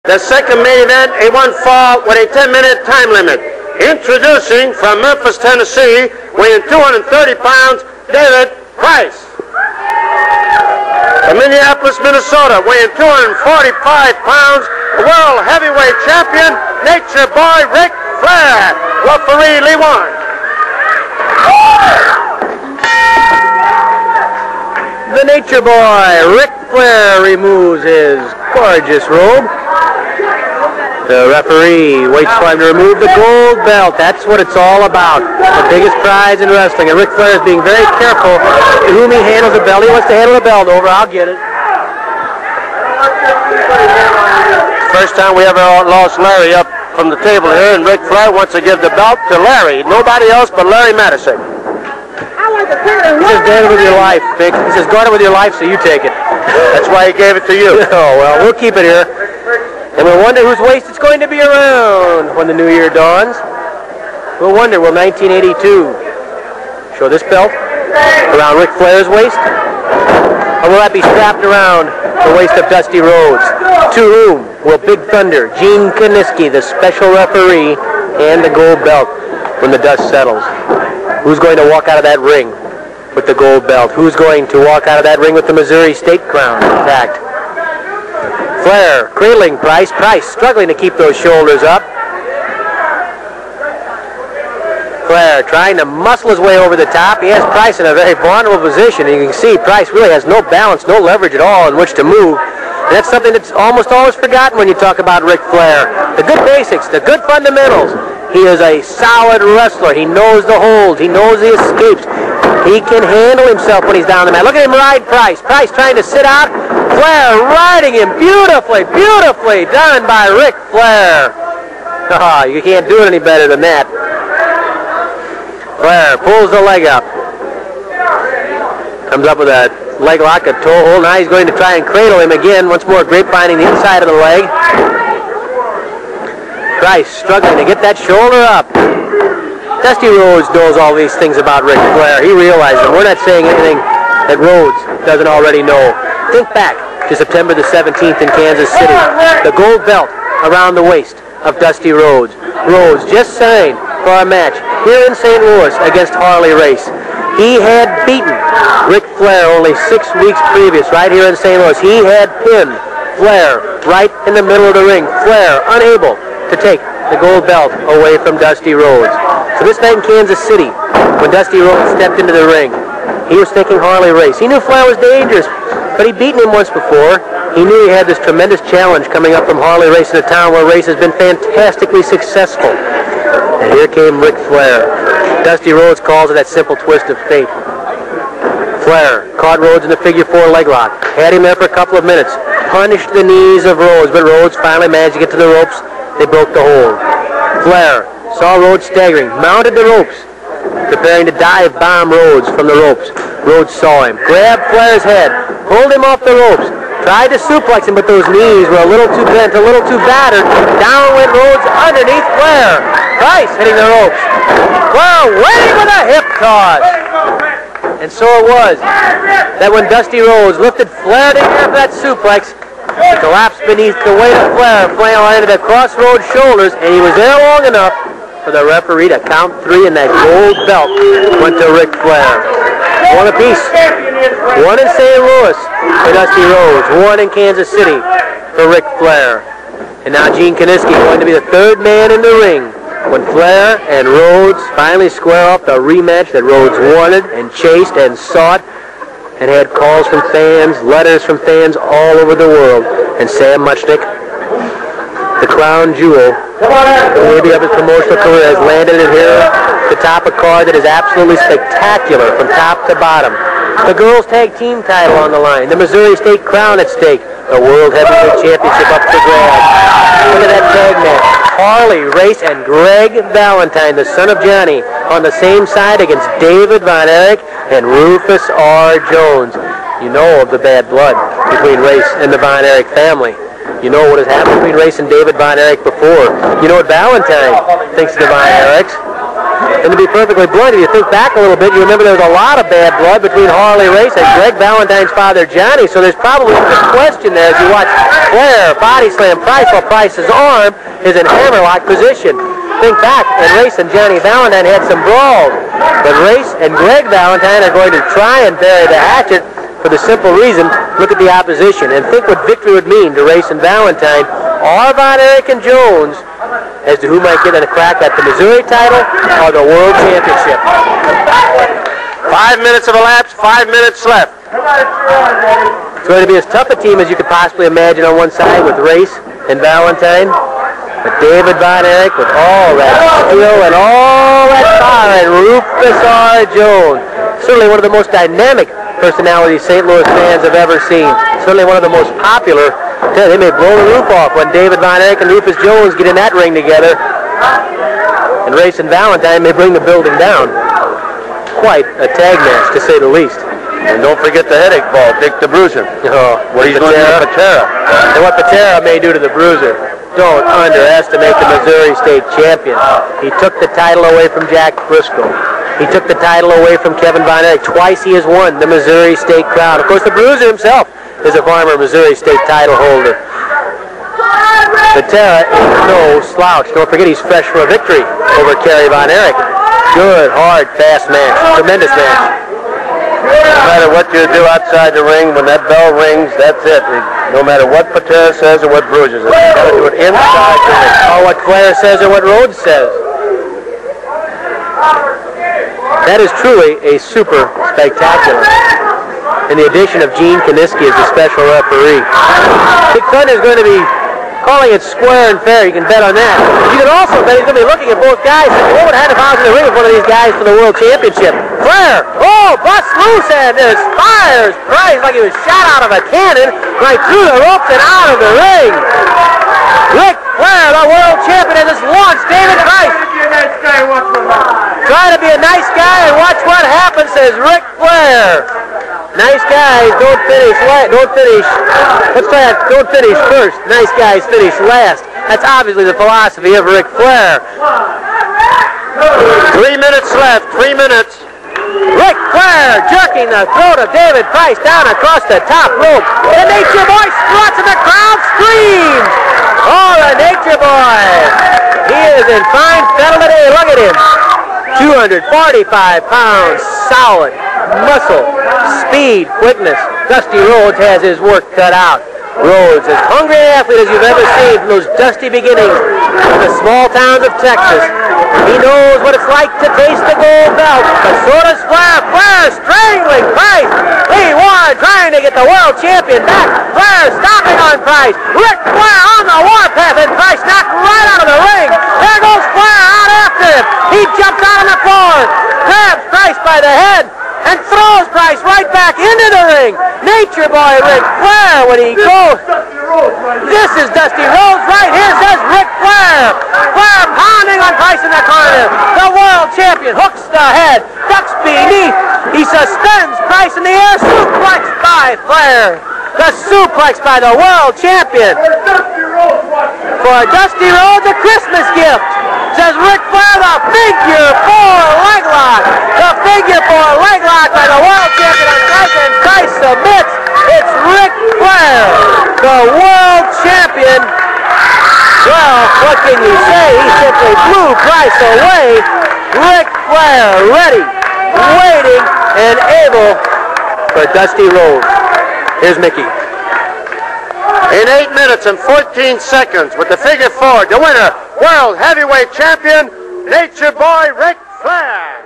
The second main event, a 1-fall with a 10-minute time limit. Introducing from Memphis, Tennessee, weighing 230 pounds, David Price. From Minneapolis, Minnesota, weighing 245 pounds, the world heavyweight champion, Nature Boy Ric Flair. Referee Lee Warren. The Nature Boy, Ric Flair, removes his gorgeous robe. The referee waits for him to remove the gold belt. That's what it's all about. The biggest prize in wrestling. And Ric Flair is being very careful to whom he handles the belt. He wants to handle the belt over. I'll get it. First time we ever lost Larry up from the table here, and Ric Flair wants to give the belt to Larry. Nobody else but Larry Madison. He says, "Guard it with your life, Vic." He says, "Guard it with your life, so you take it." That's why he gave it to you. Oh, well, we'll keep it here. And we'll wonder whose waist it's going to be around when the new year dawns. We'll wonder, will 1982 show this belt around Ric Flair's waist? Or will that be strapped around the waist of Dusty Rhodes? To whom will Big Thunder, Gene Kiniski, the special referee, hand the gold belt when the dust settles? Who's going to walk out of that ring with the gold belt? Who's going to walk out of that ring with the Missouri State crown intact? Flair cradling Price. Price struggling to keep those shoulders up. Flair trying to muscle his way over the top. He has Price in a very vulnerable position. And you can see Price really has no balance, no leverage at all in which to move. And that's something that's almost always forgotten when you talk about Ric Flair. The good basics, the good fundamentals. He is a solid wrestler. He knows the holds. He knows the escapes. He can handle himself when he's down the mat. Look at him ride Price. Price trying to sit out. Flair riding him beautifully, beautifully done by Ric Flair. Oh, you can't do it any better than that. Flair pulls the leg up. Comes up with a leg lock, a toe hold. Now he's going to try and cradle him again. Once more grapevining the inside of the leg. Price struggling to get that shoulder up. Dusty Rhodes knows all these things about Ric Flair. He realizes them. We're not saying anything that Rhodes doesn't already know. Think back to September the 17th in Kansas City. The gold belt around the waist of Dusty Rhodes. Rhodes just signed for a match here in St. Louis against Harley Race. He had beaten Ric Flair only 6 weeks previous right here in St. Louis. He had pinned Flair right in the middle of the ring. Flair unable to take the gold belt away from Dusty Rhodes. So this night in Kansas City, when Dusty Rhodes stepped into the ring, he was thinking Harley Race. He knew Flair was dangerous, but he'd beaten him once before. He knew he had this tremendous challenge coming up from Harley Race in a town where Race has been fantastically successful. And here came Ric Flair. Dusty Rhodes calls it that simple twist of fate. Flair caught Rhodes in the figure 4 leg lock. Had him there for a couple of minutes. Punished the knees of Rhodes, but Rhodes finally managed to get to the ropes. They broke the hold. Flair saw Rhodes staggering, mounted the ropes, preparing to dive bomb Rhodes from the ropes. Rhodes saw him, grabbed Flair's head, pulled him off the ropes, tried to suplex him, but those knees were a little too bent, a little too battered. Down went Rhodes underneath Flair. Price hitting the ropes. Flair waiting with a hip toss. And so it was that when Dusty Rhodes lifted Flair to the air for that suplex, he collapsed beneath the weight of Flair. Flair landed across Rhodes' shoulders, and he was there long enough for the referee to count 3, and that gold belt went to Ric Flair. One apiece. One in St. Louis for Dusty Rhodes. One in Kansas City for Ric Flair. And now Gene Kiniski going to be the 3rd man in the ring when Flair and Rhodes finally square off the rematch that Rhodes wanted and chased and sought and had calls from fans, letters from fans all over the world. And Sam Muchnick, the crown jewel, maybe of his promotional career, has landed in here, the top of a card that is absolutely spectacular from top to bottom. The girls' tag team title on the line, the Missouri State crown at stake, the World Heavyweight Championship up for grabs. Look at that tag match. Harley Race and Greg Valentine, the son of Johnny, on the same side against David Von Erich and Rufus R. Jones. You know of the bad blood between Race and the Von Erich family. You know what has happened between Race and David Von Erich before. You know what Valentine thinks of the Von Erichs. And to be perfectly blunt, if you think back a little bit, you remember there was a lot of bad blood between Harley Race and Greg Valentine's father, Johnny. So there's probably a good question there as you watch Flair body slam Price while Price's arm is in hammerlock position. Think back, and Race and Johnny Valentine had some brawls. But Race and Greg Valentine are going to try and bury the hatchet for the simple reason, look at the opposition and think what victory would mean to Race and Valentine, or Von Erich and Jones, as to who might get a crack at the Missouri title or the World Championship. 5 minutes have elapsed, 5 minutes left. It's going to be as tough a team as you could possibly imagine on one side with Race and Valentine. But David Von Erich with all that skill and all that power, and Rufus R. Jones, certainly one of the most dynamic personalities St. Louis fans have ever seen. Certainly one of the most popular. They may blow the roof off when David Von Erich and Rufus Jones get in that ring together. And Race and Valentine may bring the building down. Quite a tag match, to say the least. And don't forget the headache ball, Dick the Bruiser. Oh, what he's going to do to Patera. And what Patera may do to the Bruiser. Don't underestimate the Missouri State champion. He took the title away from Jack Briscoe. He took the title away from Kevin Von Erich. Twice he has won the Missouri State crown. Of course, the Bruiser himself is a former Missouri State title holder. Patera is no slouch. Don't forget he's fresh for a victory over Kerry Von Erich. Good, hard, fast match. Tremendous match. No matter what you do outside the ring, when that bell rings, that's it. No matter what Patera says or what Bruiser says, you got to do it inside the ring. Or what Flair says or what Rhodes says. That is truly a super spectacular. And the addition of Gene Kaniski as the special referee. Big Thunder is going to be calling it square and fair. You can bet on that. You can also bet he's going to be looking at both guys. What would happen if I was in the ring with one of these guys for the World Championship? Flair, oh, busts loose and just fires Price like he was shot out of a cannon right through the ropes and out of the ring. Ric Flair, the World Champion, has just launched David Price. Try to be a nice guy and watch what happens, says Ric Flair. Nice guys don't finish last. Let's try that. Don't finish first. Nice guys finish last. That's obviously the philosophy of Ric Flair. 3 minutes left. 3 minutes. Ric Flair jerking the throat of David Price down across the top rope. The Nature Boy struts and the crowd screams. Oh, the Nature Boy. He is in fine fettle today. Look at him. 245 pounds, solid, muscle, speed, quickness. Dusty Rhodes has his work cut out. Rhodes, as hungry an athlete as you've ever seen from those dusty beginnings in the small towns of Texas. He knows what it's like to taste the gold belt, but so does Flair. Flair strangling Price. He won, trying to get the world champion back. Flair stopping on Price. Ric Flair on the warpath, and Price knocked right out of the ring. There goes Flair out after him. He jumps out on the floor, grabs Price by the head, and throws Price right back into the ring. Nature Boy Ric Flair when he goes. This is Dusty Rhodes right here, says Ric Flair. Flair pounding on Price in the corner. The world champion hooks the head, ducks beneath. He suspends Price in the air, suplexed by Flair. The suplex by the world champion. For Dusty Rhodes, a Christmas gift. Says Ric Flair, the figure 4 leg lock. The figure 4 leg lock by the world champion on Price, and Price submits. It's Ric Flair, the world champion. Well, what can you say? He simply blew Price away. Ric Flair ready, waiting, and able for Dusty Rhodes. Here's Mickey. In 8 minutes and 14 seconds with the figure 4, the winner, World Heavyweight Champion, Nature Boy Ric Flair.